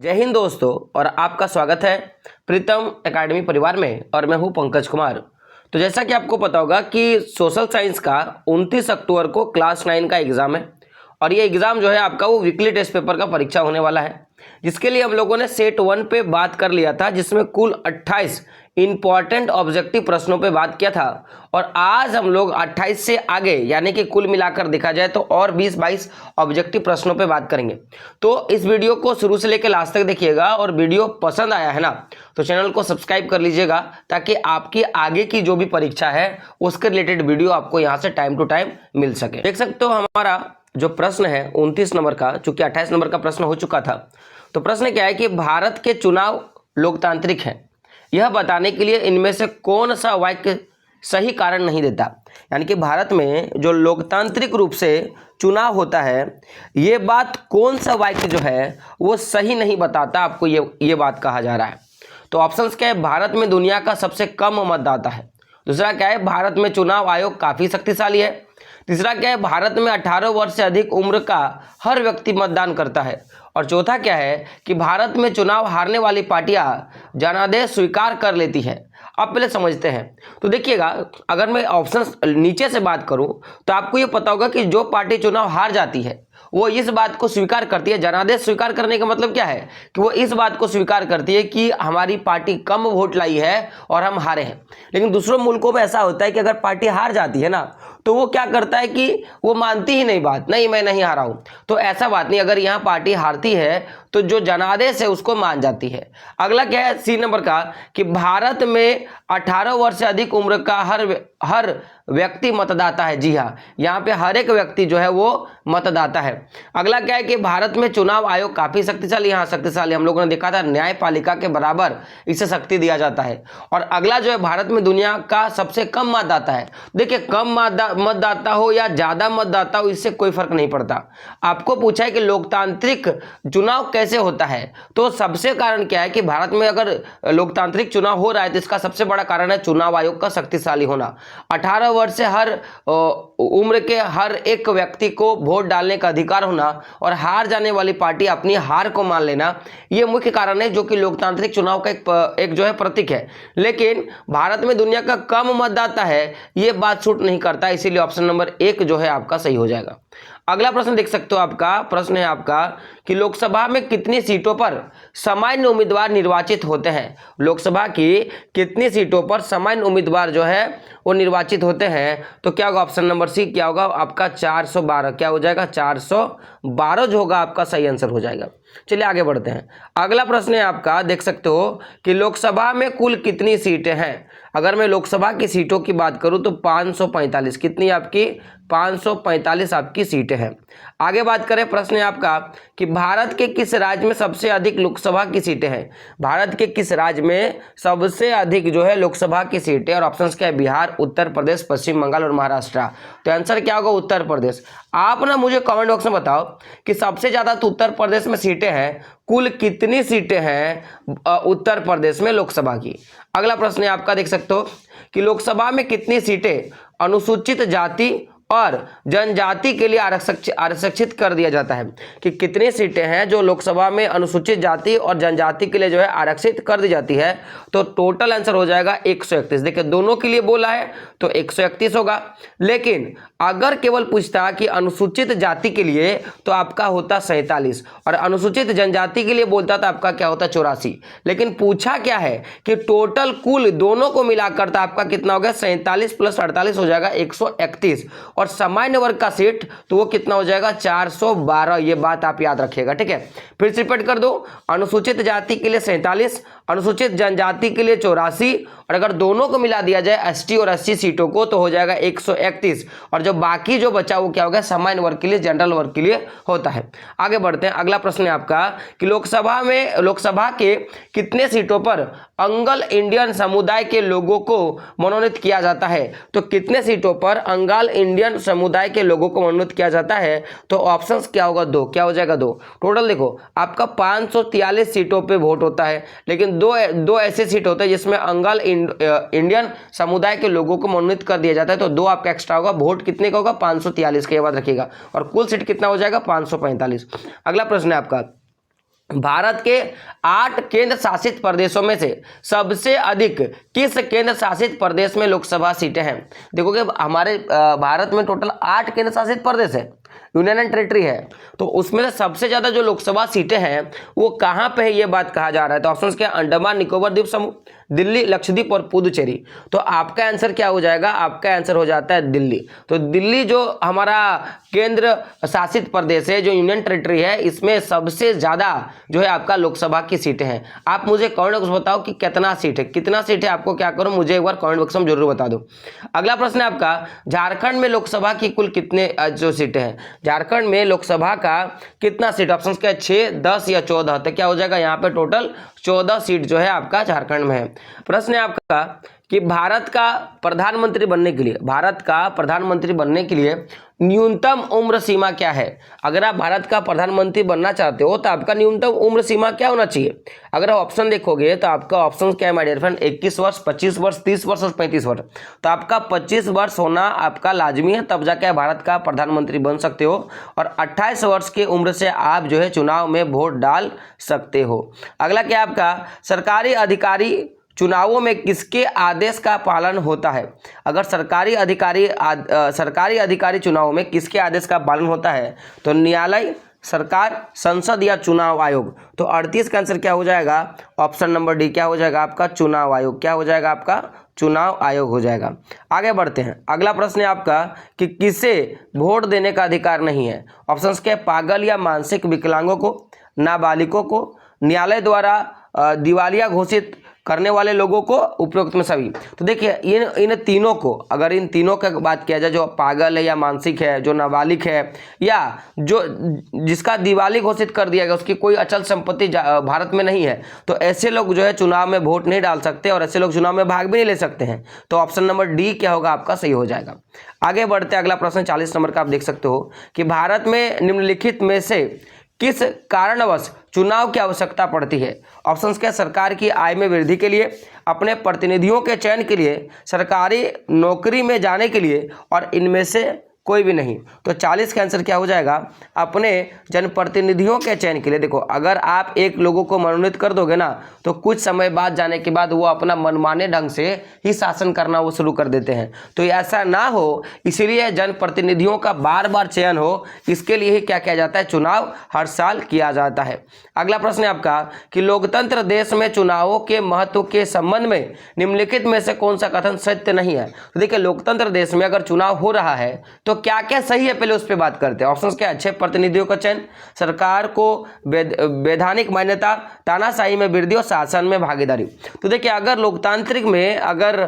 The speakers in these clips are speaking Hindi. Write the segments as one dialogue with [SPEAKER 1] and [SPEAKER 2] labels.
[SPEAKER 1] जय हिंद दोस्तों, और आपका स्वागत है प्रीतम एकेडमी परिवार में। और मैं हूं पंकज कुमार। तो जैसा कि आपको पता होगा कि सोशल साइंस का 29 अक्टूबर को क्लास 9 का एग्ज़ाम है, और ये एग्ज़ाम जो है आपका वो वीकली टेस्ट पेपर का परीक्षा होने वाला है, जिसके लिए हम लोगों ने सेट 1 पे बात कर लिया था, जिसमें कुल 28 इंपॉर्टेंट ऑब्जेक्टिव प्रश्नों पे बात किया था। और आज हम लोग 28 से आगे, यानी कि कुल मिलाकर देखा जाए तो और 20-22 ऑब्जेक्टिव प्रश्नों पे बात करेंगे। तो इस वीडियो को शुरू से लेकर लास्ट तक देखिएगा, और वीडियो पसंद आया है ना तो चैनल को सब्सक्राइब कर लीजिएगा, ताकि आपकी आगे की जो भी परीक्षा है उसके रिलेटेड वीडियो आपको यहाँ से टाइम टू टाइम मिल सके। देख सकते हो हमारा जो प्रश्न है 29 नंबर का, चूंकि 28 नंबर का प्रश्न हो चुका था, तो प्रश्न क्या है कि भारत के चुनाव लोकतांत्रिक है, यह बताने के लिए इनमें से कौन सा वाक्य सही कारण नहीं देता। यानी कि भारत में जो लोकतांत्रिक रूप से चुनाव होता है, ये बात कौन सा वाक्य जो है वो सही नहीं बताता, आपको ये बात कहा जा रहा है। तो ऑप्शंस क्या है, भारत में दुनिया का सबसे कम मतदाता है। दूसरा क्या है, भारत में चुनाव आयोग काफ़ी शक्तिशाली है। तीसरा क्या है, भारत में 18 वर्ष से अधिक उम्र का हर व्यक्ति मतदान करता है। और चौथा क्या है कि भारत में चुनाव हारने वाली पार्टियां जनादेश स्वीकार कर लेती है। अब पहले समझते हैं। तो देखिएगा, अगर मैं ऑप्शंस नीचे से बात करूं तो आपको ये पता होगा कि जो पार्टी चुनाव हार जाती है वो इस बात को स्वीकार करती है। जनादेश स्वीकार करने का मतलब क्या है कि वो इस बात को स्वीकार करती है कि हमारी पार्टी कम वोट लाई है और हम हारे हैं। लेकिन दूसरों मुल्कों में ऐसा होता है कि अगर पार्टी हार जाती है ना, तो वो क्या करता है कि वो मानती ही नहीं बात, नहीं मैं नहीं हारा हूं। तो ऐसा बात नहीं, अगर यहाँ पार्टी हारती है तो जो जनादेश है उसको मान जाती है। अगला क्या है, सी नंबर का, कि भारत में 18 वर्ष से अधिक उम्र का हर व्यक्ति मतदाता है। जी हाँ, यहाँ पे हर एक व्यक्ति जो है वो मतदाता है। अगला क्या है कि भारत में चुनाव आयोग काफी शक्तिशाली। यहाँ शक्तिशाली हम लोगों ने देखा था, न्यायपालिका के बराबर इसे शक्ति दिया जाता है। और अगला जो है, भारत में दुनिया का सबसे कम मतदाता है। देखिए, कम मतदाता हो या ज्यादा मतदाता हो, इससे कोई फर्क नहीं पड़ता। आपको पूछा है कि लोकतांत्रिक चुनाव कैसे होता है, तो सबसे कारण क्या है कि भारत में अगर लोकतांत्रिक चुनाव हो रहा है तो इसका सबसे बड़ा कारण है चुनाव आयोग का शक्तिशाली होना। 18 वर्ष से हर उम्र के हर एक व्यक्ति को वोट डालने का अधिकार होना, और हार जाने वाली पार्टी अपनी हार को मान लेना, यह मुख्य कारण है जो कि लोकतांत्रिक चुनाव का एक जो है प्रतीक है। लेकिन भारत में दुनिया का कम मतदाता है, यह बात सूट नहीं करता, इसीलिए ऑप्शन नंबर 1 जो है आपका सही हो जाएगा। अगला प्रश्न देख सकते हो, आपका प्रश्न है आपका कि लोकसभा में कितनी सीटों पर सामान्य उम्मीदवार निर्वाचित होते हैं। लोकसभा की कितनी सीटों पर सामान्य उम्मीदवार जो है वो निर्वाचित होते हैं, तो क्या होगा ऑप्शन नंबर सी, क्या होगा आपका 412। क्या हो जाएगा, 412 जो होगा आपका सही आंसर हो जाएगा। चलिए आगे बढ़ते हैं। अगला प्रश्न है आपका, देख सकते हो कि लोकसभा में कुल कितनी सीटें हैं। अगर मैं लोकसभा की सीटों की बात करूं तो 545। कितनी आपकी, 545 आपकी सीटें हैं। आगे बात करें, प्रश्न है आपका कि भारत के किस राज्य में सबसे अधिक लोकसभा की सीटें हैं। भारत के किस राज्य में सबसे अधिक जो है लोकसभा की सीटें, और ऑप्शंस क्या है, बिहार, उत्तर प्रदेश, पश्चिम बंगाल और महाराष्ट्र। तो आंसर क्या होगा, उत्तर प्रदेश। आप ना मुझे कमेंट बॉक्स में बताओ कि सबसे ज्यादा तो उत्तर प्रदेश में सीटें हैं, कुल कितनी सीटें हैं उत्तर प्रदेश में लोकसभा की। अगला प्रश्न है आपका, देख सकते हो कि लोकसभा में कितनी सीटें अनुसूचित जाति और जनजाति के लिए आरक्षित कर दिया जाता है, कि कितनी सीटें हैं जो लोकसभा में अनुसूचित जाति और जनजाति के लिए जो है आरक्षित कर दी जाती है। तो टोटल आंसर हो जाएगा 131। देखिए, दोनों के लिए बोला है तो 131 होगा। लेकिन अगर केवल पूछता कि अनुसूचित जाति के लिए तो आपका होता 47, और अनुसूचित जनजाति के लिए बोलता तो आपका क्या होता 84। लेकिन पूछा क्या है कि टोटल कुल दोनों को मिलाकर तो आपका कितना हो गया, 47 + 48 हो जाएगा 131। और सामान्य वर्ग का सीट तो वो कितना हो जाएगा, 412। ये बात आप याद रखिएगा, ठीक है। फिर से रिपीट कर दो, अनुसूचित जाति के लिए 47, अनुसूचित जनजाति के लिए 84, और अगर दोनों को मिला दिया जाए एसटी और एससी सीटों को तो हो जाएगा 131। और जो बाकी जो बचा वो क्या होगा, सामान्य वर्ग के लिए, जनरल वर्ग के लिए होता है। आगे बढ़ते हैं। अगला प्रश्न है आपका कि लोकसभा के कितने सीटों पर अंगल इंडियन समुदाय के लोगों को मनोनीत किया जाता है। तो कितने सीटों पर अंगाल इंडियन समुदाय के लोगों को मनोनीत किया जाता है, तो ऑप्शंस क्या होगा, 2। क्या हो जाएगा, 2। टोटल देखो आपका 543 सीटों पे वोट होता है, लेकिन दो ऐसे सीट होते हैं जिसमें अंगाल इंडियन समुदाय के लोगों को मनोनीत कर दिया जाता है। तो 2 आपका एक्स्ट्रा होगा। वोट कितने का होगा, 543 का, ये बात रखिएगा। और कुल सीट कितना हो जाएगा, 545। अगला प्रश्न है आपका भारत के 8 केंद्र शासित प्रदेशों में से सबसे अधिक किस केंद्र शासित प्रदेश में लोकसभा सीटें हैं? देखोगे हमारे भारत में टोटल 8 केंद्र शासित प्रदेश है, यूनियन एंड टेरिटरी है, तो उसमें से सबसे ज्यादा जो लोकसभा सीटें हैं वो कहां पे है, ये बात कहा जा रहा है। तो ऑप्शन क्या? अंडमान निकोबार द्वीप समूह, दिल्ली, लक्षद्वीप और पुदुचेरी। तो आपका आंसर क्या हो जाएगा? आपका आंसर हो जाता है दिल्ली। तो दिल्ली जो हमारा केंद्र शासित प्रदेश है, जो यूनियन टेरिटरी है, इसमें सबसे ज्यादा जो है आपका लोकसभा की सीटें हैं। आप मुझे कमेंट बॉक्स बताओ कि कितना सीट है, कितना सीट है, आपको क्या करो मुझे एक बार कमेंट बॉक्स में जरूर बता दो। अगला प्रश्न है आपका, झारखंड में लोकसभा की कुल कितने जो सीटें हैं? झारखंड में लोकसभा का कितना सीट? ऑप्शन क्या है? 6, 10 या 14। तो क्या हो जाएगा यहाँ पे? टोटल 14 सीट जो है आपका झारखंड में है। प्रश्न है आपका कि भारत का प्रधानमंत्री बनने के लिए न्यूनतम उम्र सीमा क्या है? अगर आप भारत का प्रधानमंत्री बनना चाहते हो तो आपका न्यूनतम उम्र सीमा क्या होना चाहिए? अगर आप ऑप्शन देखोगे तो आपका ऑप्शन क्या है माय डियर फ्रेंड? 21 वर्ष, 25 वर्ष, 30 वर्ष और 35 वर्ष। तो आपका 25 वर्ष होना आपका लाजमी है, तब जाके भारत का प्रधानमंत्री बन सकते हो। और 28 वर्ष की उम्र से आप जो है चुनाव में वोट डाल सकते हो। अगला क्या आपका, सरकारी अधिकारी चुनावों में किसके आदेश का पालन होता है? अगर सरकारी अधिकारी चुनावों में किसके आदेश का पालन होता है? तो न्यायालय, सरकार, संसद या चुनाव आयोग। तो 38 का आंसर क्या हो जाएगा? ऑप्शन नंबर डी क्या हो जाएगा आपका? चुनाव आयोग। क्या हो जाएगा आपका? चुनाव आयोग हो जाएगा। आगे बढ़ते हैं। अगला प्रश्न है आपका कि किसे वोट देने का अधिकार नहीं है? ऑप्शंस क्या? पागल या मानसिक विकलांगों को, नाबालिगों को, न्यायालय द्वारा दिवालिया घोषित करने वाले लोगों को, उपरोक्त में सभी। तो देखिए इन तीनों को, अगर इन तीनों की बात किया जाए, जो पागल है या मानसिक है, जो नाबालिग है, या जो जिसका दिवाली घोषित कर दिया गया, उसकी कोई अचल संपत्ति भारत में नहीं है, तो ऐसे लोग जो है चुनाव में वोट नहीं डाल सकते और ऐसे लोग चुनाव में भाग भी नहीं ले सकते हैं। तो ऑप्शन नंबर डी क्या होगा आपका? सही हो जाएगा। आगे बढ़ते अगला प्रश्न 40 नंबर का, आप देख सकते हो कि भारत में निम्नलिखित में से किस कारणवश चुनाव की आवश्यकता पड़ती है? ऑप्शंस क्या? सरकार की आय में वृद्धि के लिए, अपने प्रतिनिधियों के चयन के लिए, सरकारी नौकरी में जाने के लिए, और इनमें से कोई भी नहीं। तो 40 का आंसर क्या हो जाएगा? अपने जनप्रतिनिधियों के चयन के लिए। देखो अगर आप एक लोगों को मनोनीत कर दोगे ना, तो कुछ समय बाद जाने के बाद वो अपना मनमाने ढंग से ही शासन करना वो शुरू कर देते हैं। तो ऐसा ना हो, इसीलिए जनप्रतिनिधियों का बार बार चयन हो, इसके लिए ही क्या किया जाता है? चुनाव हर साल किया जाता है। अगला प्रश्न है आपका कि लोकतंत्र देश में चुनावों के महत्व के संबंध में निम्नलिखित में से कौन सा कथन सत्य नहीं है? तो देखिए लोकतंत्र देश में अगर चुनाव हो रहा है तो क्या क्या सही है, पहले उस पर बात करते हैं। ऑप्शंस क्या? अच्छे प्रतिनिधियों का चयन, सरकार को वैधानिक मान्यता, तानाशाही में वृद्धि और शासन में भागीदारी। तो देखिए अगर लोकतांत्रिक में अगर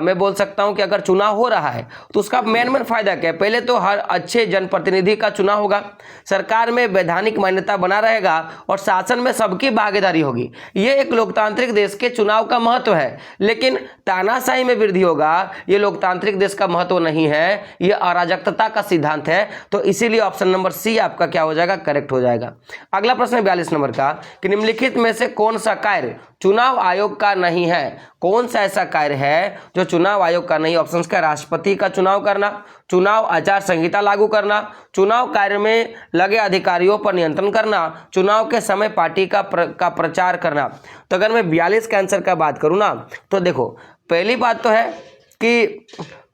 [SPEAKER 1] मैं बोल सकता हूं कि अगर चुनाव हो रहा है तो उसका मेन फायदा क्या है? पहले तो हर अच्छे जनप्रतिनिधि का चुनाव होगा, सरकार में वैधानिक मान्यता बना रहेगा और शासन में सबकी भागीदारी होगी। ये एक लोकतांत्रिक देश के चुनाव का महत्व है। लेकिन तानाशाही में वृद्धि होगा, ये लोकतांत्रिक देश का महत्व नहीं है, ये अराजकता का सिद्धांत है। तो इसीलिए ऑप्शन नंबर सी आपका क्या हो जाएगा? करेक्ट हो जाएगा। अगला प्रश्न 42 नंबर का कि निम्नलिखित में से कौन सा कार्य चुनाव आयोग का नहीं है? कौन सा ऐसा कार्य है जो चुनाव आयोग का नहीं? ऑप्शंस का? राष्ट्रपति का चुनाव करना, चुनाव आचार संहिता लागू करना, चुनाव कार्य में लगे अधिकारियों पर नियंत्रण करना, चुनाव के समय पार्टी का प्रचार करना। तो अगर मैं 42 के आंसर का बात करूं ना, तो देखो पहली बात तो है कि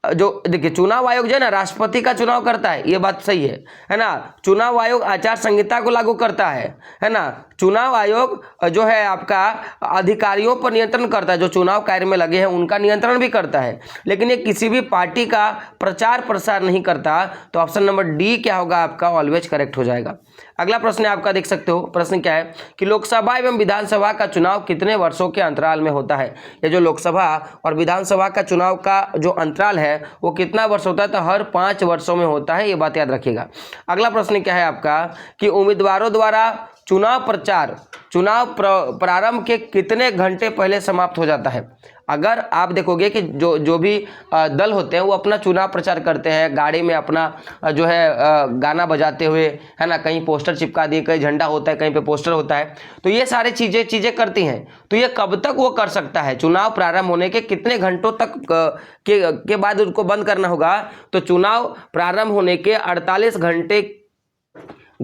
[SPEAKER 1] जो देखिए चुनाव आयोग जो है ना राष्ट्रपति का चुनाव करता है, ये बात सही है ना। चुनाव आयोग आचार संहिता को लागू करता है ना। चुनाव आयोग जो है आपका अधिकारियों पर नियंत्रण करता है, जो चुनाव कार्य में लगे हैं उनका नियंत्रण भी करता है, लेकिन ये किसी भी पार्टी का प्रचार प्रसार नहीं करता। तो ऑप्शन नंबर डी क्या होगा आपका? ऑलवेज करेक्ट हो जाएगा। अगला प्रश्न है आपका, देख सकते हो प्रश्न क्या है कि लोकसभा एवं विधानसभा का चुनाव कितने वर्षों के अंतराल में होता है? ये जो लोकसभा और विधानसभा का चुनाव का जो अंतराल है वो कितना वर्ष होता है? तो हर 5 वर्षों में होता है, ये बात याद रखिएगा। अगला प्रश्न क्या है आपका कि उम्मीदवारों द्वारा चुनाव प्रचार चुनाव प्रारंभ के कितने घंटे पहले समाप्त हो जाता है? अगर आप देखोगे कि जो भी दल होते हैं वो अपना चुनाव प्रचार करते हैं, गाड़ी में अपना जो है गाना बजाते हुए, है ना, कहीं पोस्टर चिपका दिए, कहीं झंडा होता है, कहीं पे पोस्टर होता है, तो ये सारी चीज़ें करती हैं। तो ये कब तक वो कर सकता है? चुनाव प्रारंभ होने के कितने घंटों तक के बाद उनको बंद करना होगा? तो चुनाव प्रारंभ होने के 48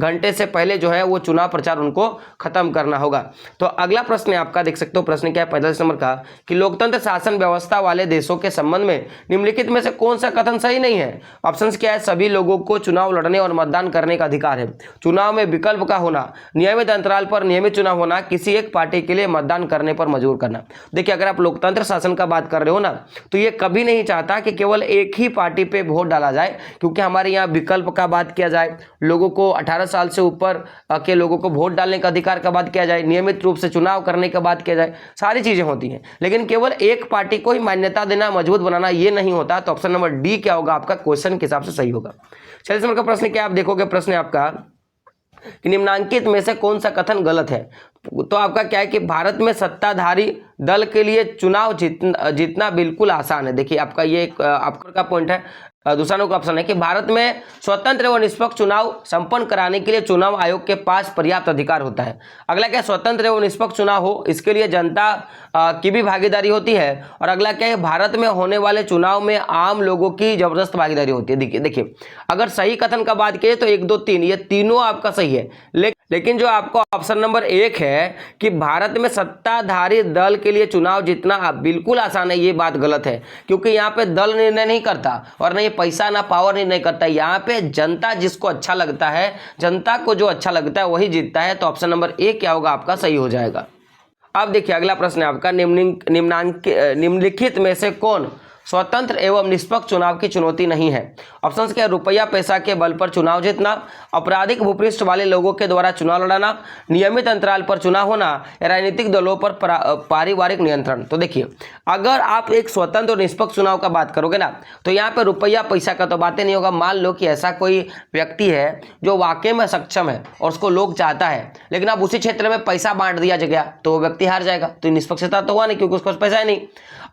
[SPEAKER 1] घंटे से पहले जो है वो चुनाव प्रचार उनको खत्म करना होगा। तो अगला प्रश्न आपका देख सकते हो, प्रश्न क्या है 45 नंबर का कि लोकतंत्र शासन व्यवस्था वाले देशों के संबंध में निम्नलिखित में से कौन सा कथन सही नहीं है। ऑप्शंस क्या है, सभी लोगों को चुनाव लड़ने और मतदान करने का अधिकार है, चुनाव में विकल्प का होना, नियमित अंतराल पर नियमित चुनाव होना, किसी एक पार्टी के लिए मतदान करने पर मजबूर करना। देखिए अगर आप लोकतंत्र शासन का बात कर रहे हो ना, तो ये कभी नहीं चाहता कि केवल एक ही पार्टी पे वोट डाला जाए, क्योंकि हमारे यहाँ विकल्प का बात किया जाए, लोगों को 18 साल से ऊपर के लोगों को वोट डालने का अधिकार का बात किया जाए, नियमित रूप से चुनाव करने का बात किया जाए, सारी चीजें होती हैं, लेकिन केवल एक पार्टी को ही मान्यता देना, मजबूत बनाना ये नहीं होता। तो ऑप्शन नंबर डी क्या होगा आपका, क्वेश्चन के हिसाब से सही होगा। 46 नंबर का प्रश्न क्या आप देखोगे, प्रश्न आपका कि निम्नांकित में से कौन सा कथन गलत है। तो आपका क्या है कि भारत में सत्ताधारी दल के लिए चुनाव जीतना बिल्कुल आसान है। देखिए आपका ये आपका पॉइंट है। दूसरा नंबर का ऑप्शन है कि भारत में स्वतंत्र एवं निष्पक्ष चुनाव संपन्न कराने के लिए चुनाव आयोग के पास पर्याप्त अधिकार होता है। अगला क्या, स्वतंत्र एवं निष्पक्ष चुनाव हो इसके लिए जनता की भी भागीदारी होती है। और अगला क्या है, भारत में होने वाले चुनाव में आम लोगों की जबरदस्त भागीदारी होती है। देखिए अगर सही कथन का बात किए तो 1 2 3 ये तीनों आपका सही है, लेकिन जो आपका ऑप्शन नंबर 1 है कि भारत में सत्ताधारी दल के लिए चुनाव जीतना बिल्कुल आसान है, ये बात गलत है, क्योंकि यहाँ पे दल निर्णय नहीं करता और ना ये पैसा ना पावर निर्णय करता है। यहाँ पे जनता जिसको अच्छा लगता है, जनता को जो अच्छा लगता है वही जीतता है। तो ऑप्शन नंबर 1 क्या होगा आपका, सही हो जाएगा। अब देखिए अगला प्रश्न है आपका, निम्नलिखित में से कौन स्वतंत्र एवं निष्पक्ष चुनाव की चुनौती नहीं है। ऑप्शंस क्या, रुपया पैसा के बल पर चुनाव जीतना, आपराधिक भूपृष्ठ वाले लोगों के द्वारा चुनाव लड़ाना, नियमित अंतराल पर चुनाव होना, राजनीतिक दलों पर पारिवारिक नियंत्रण। तो देखिए अगर आप एक स्वतंत्र और निष्पक्ष चुनाव का बात करोगे ना, तो यहाँ पे रुपया पैसा का तो बातें नहीं होगा। मान लो कि ऐसा कोई व्यक्ति है जो वाकई में सक्षम है और उसको लोग चाहता है, लेकिन अब उसी क्षेत्र में पैसा बांट दिया गया तो वो व्यक्ति हार जाएगा। तो निष्पक्षता तो हुआ नहीं, क्योंकि उसको पैसा है नहीं।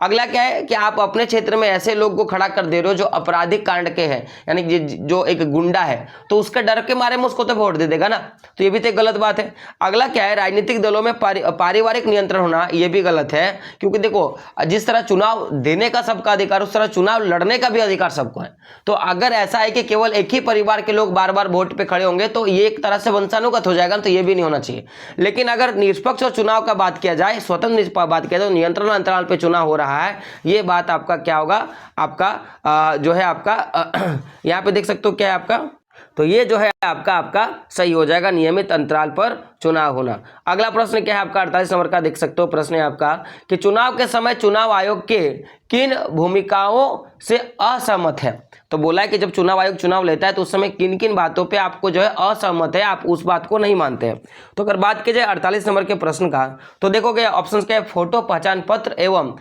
[SPEAKER 1] अगला क्या है कि आप अपने क्षेत्र में ऐसे लोग को खड़ा कर दे रहे हो जो आपराधिक कांड के हैं, यानी जो एक गुंडा है, तो उसके डर के मारे में उसको तो वोट दे देगा ना, तो ये भी तो एक गलत बात है। अगला क्या है, राजनीतिक दलों में पारिवारिक नियंत्रण होना, ये भी गलत है, क्योंकि देखो जिस तरह चुनाव देने का सबका अधिकार, उस तरह चुनाव लड़ने का भी अधिकार सबको है। तो अगर ऐसा है कि केवल एक ही परिवार के लोग बार बार वोट पे खड़े होंगे तो ये एक तरह से वंशानुगत हो जाएगा, तो ये भी नहीं होना चाहिए। लेकिन अगर निष्पक्ष और चुनाव का बात किया जाए, स्वतंत्र बात किया जाए, तो नियंत्रण अंतराल पे चुनाव हो रहा है, ये बात आपका क्या होगा, आपका जो है आपका यहाँ पे देख सकते हो क्या है आपका, तो ये जो है आपका सही हो जाएगा, नियमित अंतराल पर चुनाव होना। अगला प्रश्न क्या है आपका 48 नंबर का देख सकते हो, प्रश्न है आपका कि चुनाव के समय चुनाव आयोग के किन भूमिकाओं से असहमत है। तो बोला है कि जब चुनाव आयोग चुनाव लेता है तो उस समय किन किन बातों पे आपको जो है असहमत है, आप उस बात को नहीं मानते हैं। तो अगर बात की जाए 48 नंबर के प्रश्न का, तो देखोगे ऑप्शन क्या है, फोटो पहचान पत्र एवं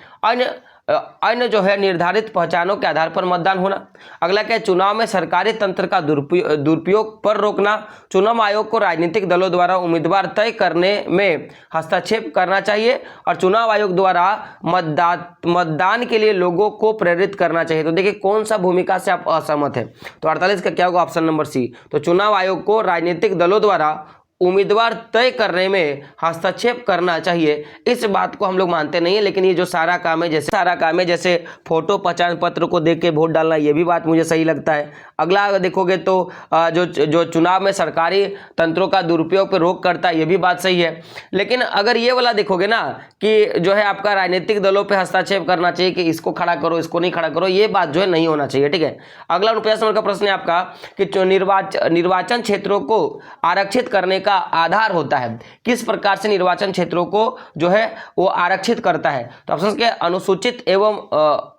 [SPEAKER 1] अन्य जो है निर्धारित पहचानों के आधार पर मतदान होना। अगला क्या है, चुनाव में सरकारी तंत्र का दुरुपयोग पर रोकना, चुनाव आयोग को राजनीतिक दलों द्वारा उम्मीदवार तय करने में हस्तक्षेप करना चाहिए, और चुनाव आयोग द्वारा मतदान के लिए लोगों को प्रेरित करना चाहिए। तो देखिए कौन सा भूमिका से आप असहमत है, तो 48 का क्या होगा, ऑप्शन नंबर सी। तो चुनाव आयोग को राजनीतिक दलों द्वारा उम्मीदवार तय करने में हस्तक्षेप करना चाहिए, इस बात को हम लोग मानते नहीं है। लेकिन ये जो सारा काम है जैसे फोटो पहचान पत्र को देख के वोट डालना, ये भी बात मुझे सही लगता है। अगला देखोगे तो जो चुनाव में सरकारी तंत्रों का दुरुपयोग पर रोक करता है, ये भी बात सही है। लेकिन अगर ये वाला देखोगे ना कि जो है आपका राजनीतिक दलों पर हस्तक्षेप करना चाहिए कि इसको खड़ा करो इसको नहीं खड़ा करो, ये बात जो है नहीं होना चाहिए। ठीक है, अगला 49 नंबर का प्रश्न है आपका कि निर्वाचन क्षेत्रों को आरक्षित करने का आधार होता है, किस प्रकार से निर्वाचन क्षेत्रों को जो है वो आरक्षित करता है। तो ऑप्शन के अनुसूचित एवं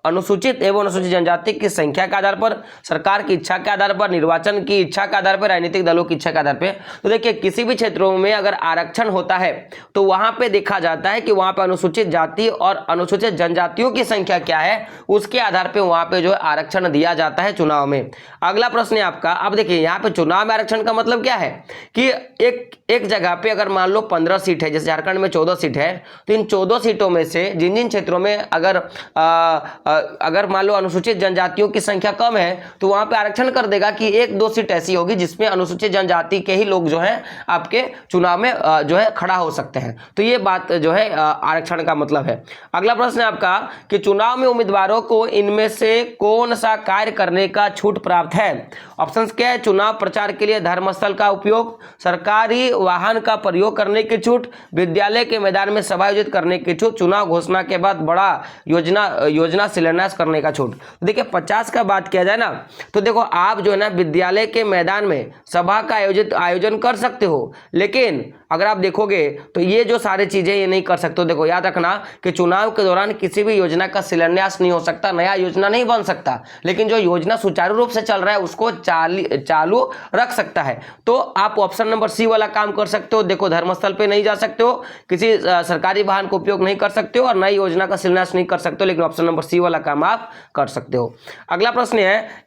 [SPEAKER 1] अनुसूचित जनजाति की संख्या के आधार पर, सरकार की इच्छा के आधार पर, निर्वाचन की इच्छा के आधार पर, राजनीतिक दलों की इच्छा के आधार पर। तो देखिए किसी भी क्षेत्रों में अगर आरक्षण होता है तो वहां पे देखा जाता है कि वहां पे अनुसूचित जाति और अनुसूचित जनजातियों की संख्या क्या है, उसके आधार पर वहां पे जो है आरक्षण दिया जाता है चुनाव में। अगला प्रश्न है आपका, अब देखिए यहाँ पे चुनाव में आरक्षण का मतलब क्या है कि एक एक जगह पे अगर मान लो 15 सीट है, जैसे झारखंड में 14 सीट है, तो इन 14 सीटों में से जिन जिन क्षेत्रों में अगर मान लो अनुसूचित जनजातियों की संख्या कम है तो वहां पे आरक्षण कर देगा कि 1-2 सीट ऐसी होगी जिसमें अनुसूचित जनजाति के ही लोग जो है आपके चुनाव में जो है खड़ा हो सकते हैं। तो ये बात जो है आरक्षण का मतलब है। अगला प्रश्न है आपका कि चुनाव में उम्मीदवारों को इनमें से कौन सा कार्य करने का छूट प्राप्त है। ऑप्शंस क्या है, चुनाव प्रचार के लिए धर्मस्थल का उपयोग, सरकारी वाहन का प्रयोग करने की छूट, विद्यालय के मैदान में सभा आयोजित करने की छूट, चुनाव घोषणा के बाद बड़ा योजना शिलान्यास करने का छूट। देखिए 50 का बात किया जाए ना, तो देखो आप जो है ना विद्यालय के मैदान में सभा का आयोजन कर सकते हो, लेकिन अगर आप देखोगे तो ये जो सारी चीजें ये नहीं कर सकते हो। देखो याद रखना कि चुनाव के दौरान किसी भी योजना का शिलान्यास नहीं हो सकता, नया योजना नहीं बन सकता, लेकिन जो योजना सुचारू रूप से चल रहा है उसको चालू रख सकता है। तो आप ऑप्शन नंबर सी वाला काम कर सकते हो। देखो धर्मस्थल पे नहीं जा सकते हो, किसी सरकारी वाहन का उपयोग नहीं कर सकते हो और नई योजना का शिलान्यास नहीं कर सकते हो, लेकिन ऑप्शन नंबर सी वाला काम आप कर सकते हो। अगला प्रश्न है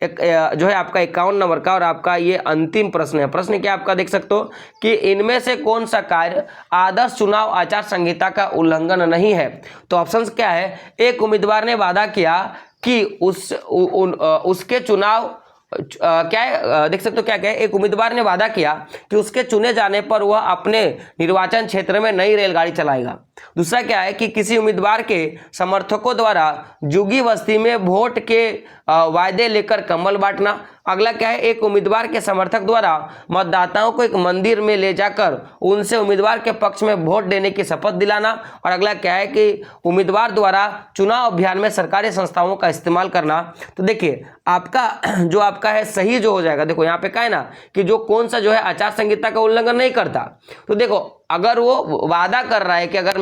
[SPEAKER 1] जो है आपका 51 नंबर का और आपका ये अंतिम प्रश्न है। प्रश्न क्या आपका देख सकते हो कि इनमें से कौन सा कार्य आदर्श चुनाव आचार संहिता का उल्लंघन नहीं है। तो ऑप्शंस क्या है, एक उम्मीदवार ने वादा किया कि उसके चुनाव क्या है देख सकते हो क्या क्या है, एक उम्मीदवार ने वादा किया कि उसके चुने जाने पर वह अपने निर्वाचन क्षेत्र में नई रेलगाड़ी चलाएगा। दूसरा क्या है कि किसी उम्मीदवार के समर्थकों द्वारा जुगी बस्ती में वोट के वायदे लेकर कंबल बांटना। अगला क्या है, एक उम्मीदवार के समर्थक द्वारा मतदाताओं को एक मंदिर में ले जाकर उनसे उम्मीदवार के पक्ष में वोट देने की शपथ दिलाना। और अगला क्या है कि उम्मीदवार द्वारा चुनाव अभियान में सरकारी संस्थाओं का इस्तेमाल करना। तो देखिए आपका जो आपका है सही जो हो जाएगा, देखो यहाँ पे क्या है ना कि जो कौन सा जो है आचार संहिता का उल्लंघन नहीं करता। तो देखो अगर वो वादा कर रहा है कि अगर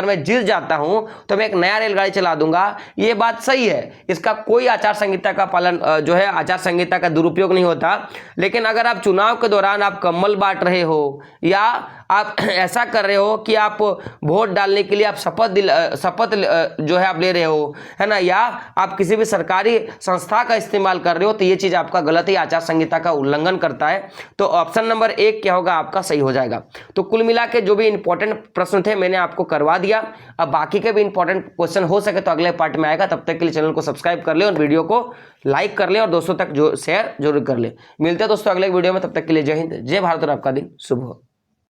[SPEAKER 1] मैं जीत जाता हूं तो मैं एक नया रेलगाड़ी चला दूंगा, ये बात सही है, इसका कोई आचार संहिता का पालन जो है आचार संहिता का दुरुपयोग नहीं होता। लेकिन अगर आप चुनाव के दौरान आप कंबल बांट रहे हो या आप ऐसा कर रहे हो कि आप वोट डालने के लिए आप शपथ जो है आप ले रहे हो, है ना, या आप किसी भी सरकारी संस्था का इस्तेमाल कर रहे हो, तो ये चीज आपका गलत है, आचार संहिता का उल्लंघन करता है। तो ऑप्शन नंबर 1 क्या होगा आपका सही हो जाएगा। तो कुल मिला के जो भी इंपॉर्टेंट प्रश्न थे मैंने आपको करवा दिया। अब बाकी के भी इंपॉर्टेंट क्वेश्चन हो सके तो अगले पार्ट में आएगा। तब तक के लिए चैनल को सब्सक्राइब कर ले और वीडियो को लाइक कर ले और दोस्तों तक जो शेयर जरूर कर ले। मिलते हैं दोस्तों अगले वीडियो में, तब तक के लिए जय हिंद, जय भारत और आपका दिन शुभ हो।